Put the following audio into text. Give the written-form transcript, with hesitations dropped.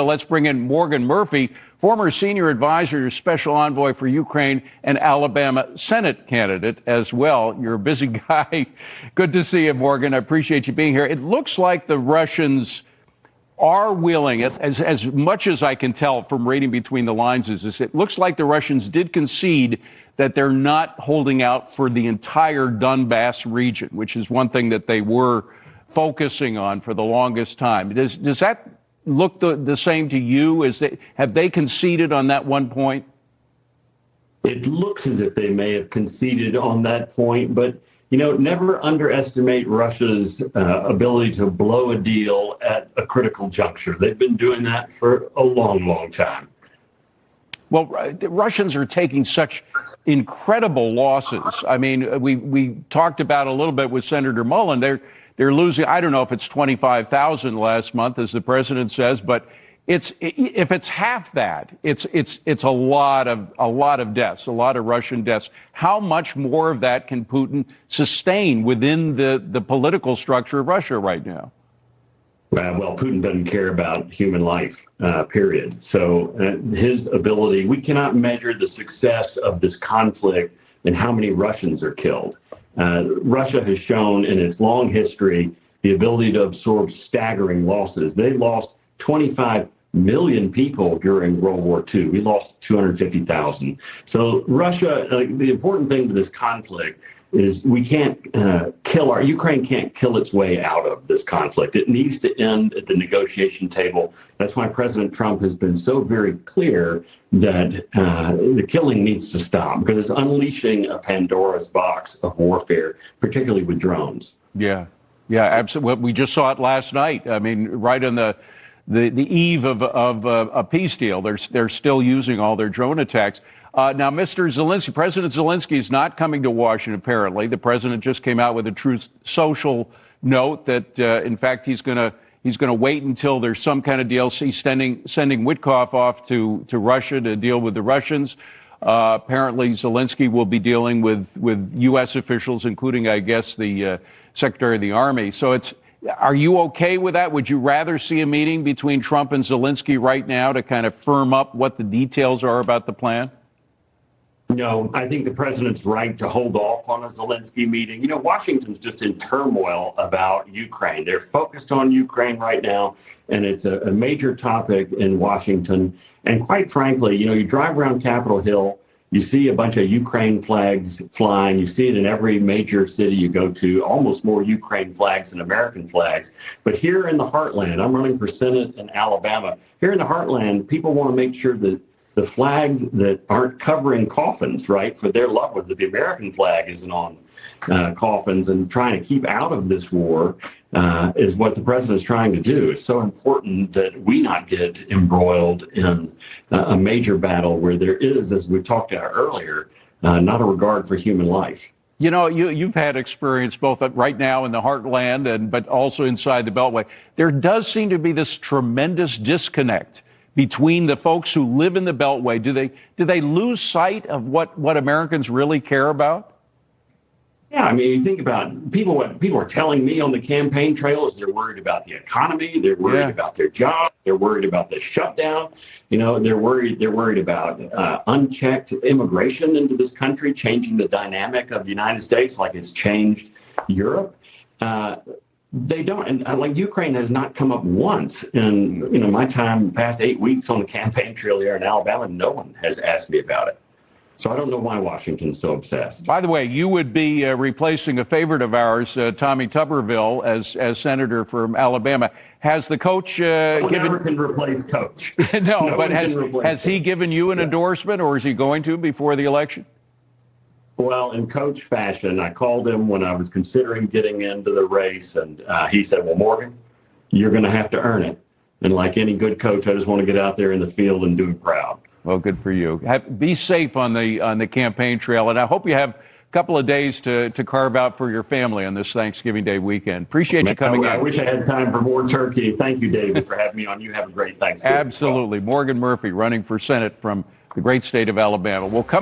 Let's bring in Morgan Murphy, former senior advisor to Special Envoy for Ukraine and Alabama Senate candidate as well. You're a busy guy. Good to see you, Morgan. I appreciate you being here. It looks like the Russians are willing, as much as I can tell from reading between the lines, it looks like the Russians did concede that they're not holding out for the entire Donbass region, which is one thing that they were focusing on for the longest time. Does that look the same to you? Have they conceded on that one point? It looks as if they may have conceded on that point, but never underestimate Russia's ability to blow a deal at a critical juncture. They've been doing that for a long, long time. Well, the Russians are taking such incredible losses. I mean, we talked about a little bit with Senator Mullen. They're losing, I don't know if it's 25,000 last month, as the president says, but if it's half that, it's a lot of deaths, a lot of Russian deaths. How much more of that can Putin sustain within the political structure of Russia right now? Well, Putin doesn't care about human life, period. So his ability, we cannot measure the success of this conflict in how many Russians are killed. Russia has shown in its long history the ability to absorb staggering losses. They lost 25 million people during World War II. We lost 250,000. So Russia, the important thing to this conflict is we can't Ukraine can't kill its way out of this conflict. It needs to end at the negotiation table. That's why President Trump has been so very clear that the killing needs to stop, because it's unleashing a Pandora's box of warfare, particularly with drones. Yeah, absolutely. We just saw it last night. I mean, right on the eve of a peace deal, they're still using all their drone attacks. Now, Mr. Zelensky, President Zelensky is not coming to Washington, apparently. The president just came out with a Truth Social note that, in fact, he's going to wait until there's some kind of deal. He's sending Witkoff off to Russia to deal with the Russians. Apparently, Zelensky will be dealing with U.S. officials, including, I guess, the Secretary of the Army. So are you okay with that? Would you rather see a meeting between Trump and Zelensky right now to kind of firm up what the details are about the plan? No, I think the president's right to hold off on a Zelensky meeting. Washington's just in turmoil about Ukraine. They're focused on Ukraine right now, and it's a major topic in Washington. And quite frankly, you drive around Capitol Hill, you see a bunch of Ukraine flags flying. You see it in every major city you go to, almost more Ukraine flags than American flags. But here in the heartland, I'm running for Senate in Alabama. Here in the heartland, people want to make sure that the flags that aren't covering coffins, right, for their loved ones, that the American flag isn't on coffins, and trying to keep out of this war is what the president is trying to do. It's so important that we not get embroiled in a major battle where there is, as we talked about earlier, not a regard for human life. You've had experience both right now in the heartland but also inside the Beltway. There does seem to be this tremendous disconnect between the folks who live in the Beltway. Do they lose sight of what Americans really care about? Yeah, I mean, you think about people. What people are telling me on the campaign trail is they're worried about the economy. They're worried about their job. They're worried about the shutdown. They're worried about unchecked immigration into this country, changing the dynamic of the United States like it's changed Europe. They don't, and like Ukraine has not come up once in my time, past 8 weeks on the campaign trail here in Alabama. No one has asked me about it. So I don't know why Washington's so obsessed. By the way, you would be replacing a favorite of ours, Tommy Tuberville, as senator from Alabama. Has the coach never can replace coach? No, but has he given you an endorsement, or is he going to before the election? Well, in coach fashion, I called him when I was considering getting into the race, and he said, well, Morgan, you're going to have to earn it. And like any good coach, I just want to get out there in the field and do him proud. Well, good for you. Be safe on the campaign trail, and I hope you have a couple of days to carve out for your family on this Thanksgiving Day weekend. Appreciate you coming in. I wish I had time for more turkey. Thank you, David, for having me on. You have a great Thanksgiving. Absolutely. Morgan Murphy running for Senate from the great state of Alabama. We'll come